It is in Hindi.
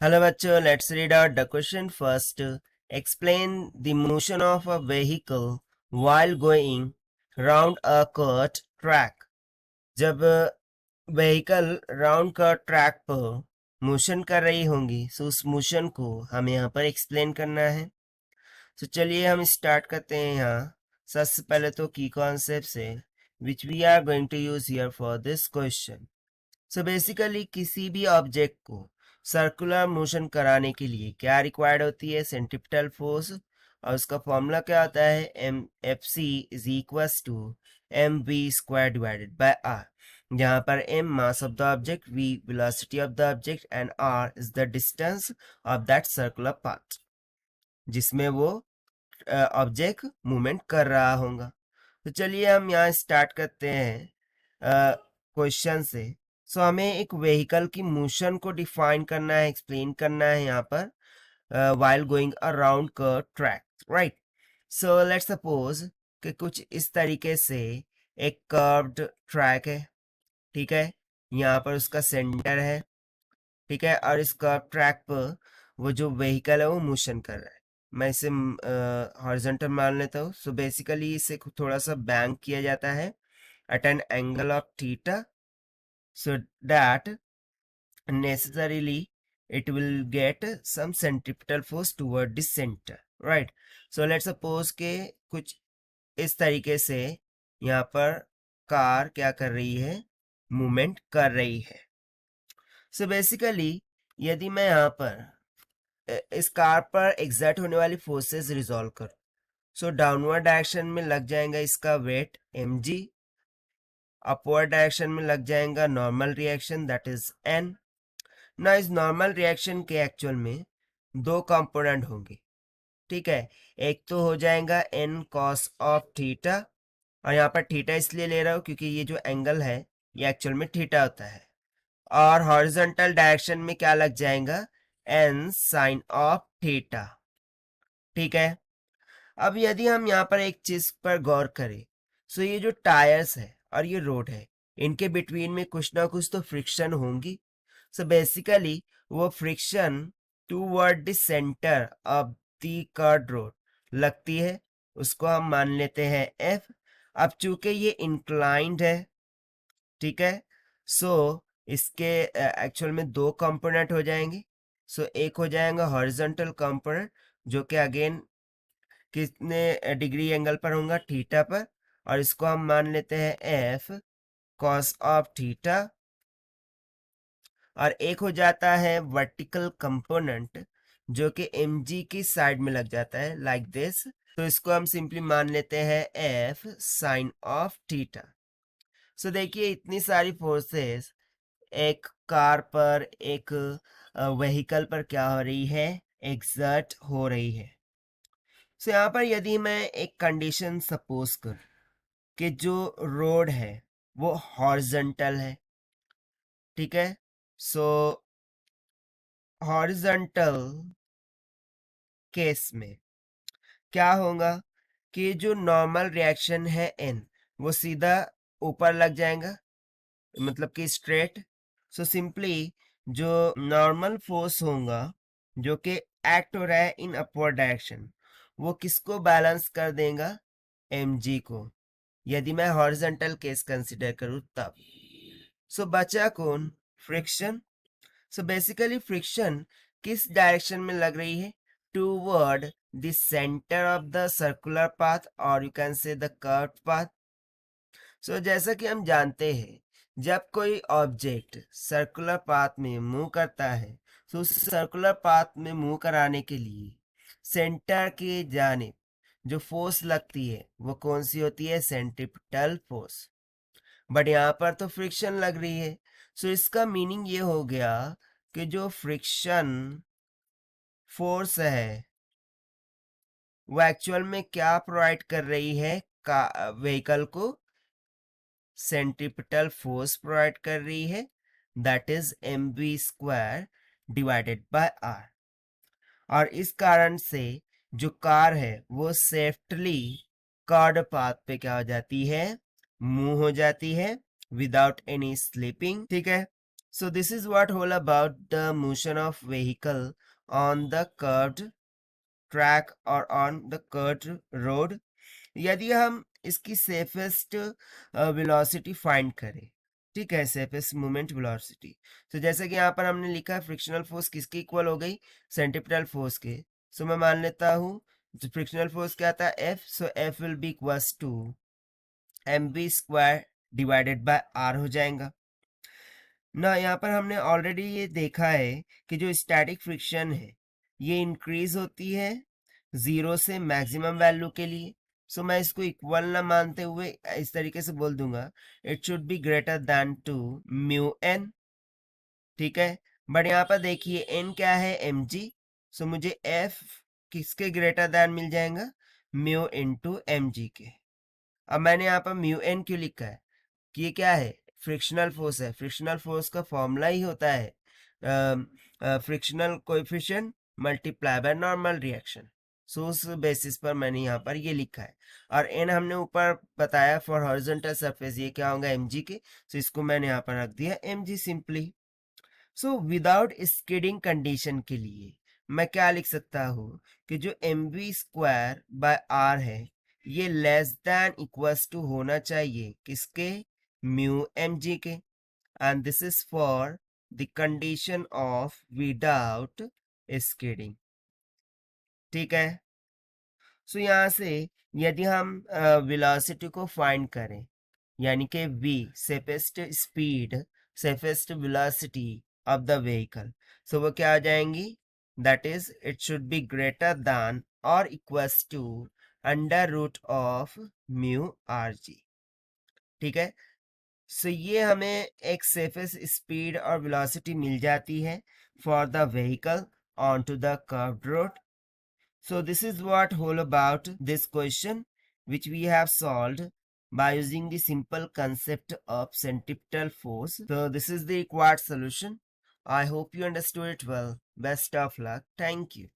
Hello बच्चों, let's read out the question first. Explain the motion of a vehicle while going round a curved track. जब व्हीकल राउंड का ट्रैक पर मोशन कर रही होंगी तो उस मोशन को हमें यहाँ पर एक्सप्लेन करना है। तो चलिए हम स्टार्ट करते हैं। यहाँ सबसे पहले तो की कॉन्सेप्ट है which we are going to use here for this question. So basically किसी भी ऑब्जेक्ट को सर्कुलर मोशन कराने के लिए क्या रिक्वायर्ड होती है? Centripetal force. और उसका फॉर्मूला क्या होता है? M F C is equals to M V square divided by R, जहाँ पर m mass of the object, v velocity of the object and r is the distance of that circular path जिसमें वो ऑब्जेक्ट मूवमेंट कर रहा होगा। तो चलिए हम यहाँ स्टार्ट करते हैं क्वेश्चन से। सो हमें एक व्हीकल की मोशन को डिफाइन करना है, एक्सप्लेन करना है यहाँ पर while going around curved track, right? So let's suppose कि कुछ इस तरीके से एक कर्व्ड ट्रैक है, ठीक है। यहाँ पर उसका सेंटर है, ठीक है, और इस कर्व ट्रैक पर वो जो व्हीकल है वो मोशन कर रहा है। मैं इसे हॉरिजॉन्टल मान लेता हूँ। सो बेसिकली इसे थोड़ा सा बैंक किया जाता है at an angle of theta so that necessarily it will get some centripetal force toward the center, right? So let's suppose के कुछ इस तरीके से यहाँ पर कार क्या कर रही है? मूवमेंट कर रही है। So basically यदि मैं यहाँ पर इस कार पर एग्जर्ट होने वाली फोर्सेस रिजॉल्व करूँ, सो डाउनवर्ड डायरेक्शन में लग जाएगा इसका वेट mg, अपवर्ड डायरेक्शन में लग जाएगा normal reaction that is n। ना इस नॉर्मल रिएक्शन के एक्चुअल में दो कंपोनेंट होंगे, ठीक है। एक तो हो जाएगा n कॉस ऑफ थीटा, और यहाँ पर थीटा इसलिए ले रहा हूँ क्योंकि ये जो एंगल है ये एक्चुअल में थीटा होता है। और हॉरिजॉन्टल डायरेक्शन में क्या लग जाएगा? n साइन ऑफ थीटा, ठीक है। अब यदि हम यहाँ पर एक चीज पर गौर करें, सो ये जो टायर्स है और ये रोड है, इनके बिटवीन में कुछ ना कुछ तो फ्रिक्शन होंगी। सो बेसिकली वो friction toward the centre of the curved road लगती है, उसको हम मान लेते हैं F। अब चूंकि ये इंक्लाइंड है, ठीक है, सो इसके एक्चुअल में दो कंपोनेंट हो जाएंगे। सो एक हो जाएगा हॉरिजॉन्टल कंपोनेंट जो कि अगेन कितने डिग्री एंगल पर होगा? थीटा पर, और इसको हम मान लेते हैं F कॉस ऑफ थीटा। और एक हो जाता है वर्टिकल कंपोनेंट जो कि mg की साइड में लग जाता है लाइक दिस, तो इसको हम सिंपली मान लेते हैं F साइन ऑफ थीटा। सो देखिए इतनी सारी फोर्सेस एक कार पर, एक व्हीकल पर क्या हो रही है? एग्जर्ट हो रही है। सो यहाँ पर यदि मैं एक कंडीशन सपोज कर कि जो रोड है वो हॉरिजॉन्टल है, ठीक है। सो हॉरिजॉन्टल केस में क्या होगा कि जो नॉर्मल रिएक्शन है n वो सीधा ऊपर लग जाएगा, मतलब कि स्ट्रेट। सो सिंपली जो नॉर्मल फोर्स होगा जो कि एक्ट हो रहा है इन अपवर्ड डायरेक्शन, वो किसको बैलेंस कर देगा? mg को, यदि मैं हॉरिजॉन्टल केस कंसीडर करूं तब। सो बचा कौन? फ्रिक्शन। सो बेसिकली फ्रिक्शन किस डायरेक्शन में लग रही है? Toward the centre of the circular path, और you can say the curved path. So जैसा कि हम जानते हैं जब कोई ऑब्जेक्ट सर्कुलर पाथ में मूव करता है तो उस सर्कुलर पाथ में मूव कराने के लिए सेंटर के जानिब जो फोर्स लगती है वो कौन सी होती है? Centripetal force. बट यहाँ पर तो फ्रिक्शन लग रही है। सो इसका मीनिंग ये हो गया कि जो फ्रिक्शन फोर्स है वो एक्चुअल में क्या प्रोवाइड कर रही है? व्हीकल को सेंट्रिपिटल फोर्स प्रोवाइड कर रही है, that is mv square divided bye r। और इस कारण से जो कार है वो सेफ्टली कर्व्ड पाथ पे क्या हो जाती है? मूव हो जाती है विदाउट एनी स्लिपिंग, ठीक है। So this is what all about the motion of vehicle on the curved track or on the curved road. यदि हम इसकी सेफेस्ट वेलोसिटी फाइंड करें, ठीक है, सेफेस्ट मूवमेंट वेलोसिटी, तो जैसे कि यहाँ पर हमने लिखा है फ्रिक्शनल फोर्स किसके इक्वल हो गई, सेंट्रीपिटल फोर्स के। सो मैं मान लेता हूँ फ्रिक्शनल फोर्स क्या था, F, so F will be equals to mv square divided by R हो जाएगा ना। यहाँ पर हमने ऑलरेडी ये देखा है कि जो स्टैटिक फ्रिक्शन है ये इंक्रीज होती है 0 से मैक्सिमम वैल्यू के लिए। सो मैं इसको इक्वल ना मानते हुए इस तरीके से बोल दूंगा, it should be greater than to mu N, ठीक है। बट यहाँ पर देखिए एन क्या है, एम जी। सो मुझे एफ किसके ग्रेटर देन मिल जाएगा, म्यू इंटू एम जी के। अब मैंने यहाँ पर म्यू एन क्यों लिखा है कि ये क्या है, फ्रिक्शनल फोर्स है। फ्रिक्शनल फोर्स का फॉर्मूला ही होता है frictional coefficient multiply by normal reaction. So उस बेसिस पर मैंने यहाँ पर ये लिखा है। और एन हमने ऊपर बताया फॉर हॉरिजॉन्टल सरफेस ये क्या होगा, एम जी के। सो इसको मैंने यहाँ पर रख दिया M G simply. So without skidding condition के लिए मैं क्या लिख सकता हूँ कि जो M V square by R है ये लेस देन इक्वल्स टू होना चाहिए किसके, म्यू एम जी के। And this is for the condition of without skidding, ठीक है। सो यहाँ से यदि हम वेलोसिटी को फाइंड करें, यानी कि v safest speed, safest velocity of the vehicle, so वो क्या आ जाएंगी, that is it should be greater than और equals to under root of mu r g, ठीक है। सो ये हमें एक सेफेस्ट स्पीड और वेलोसिटी मिल जाती है for the vehicle on to the curved road. So this is what whole about this question which we have solved by using the simple concept of centripetal force. So this is the required solution. I hope you understood it well. Best of luck. Thank you.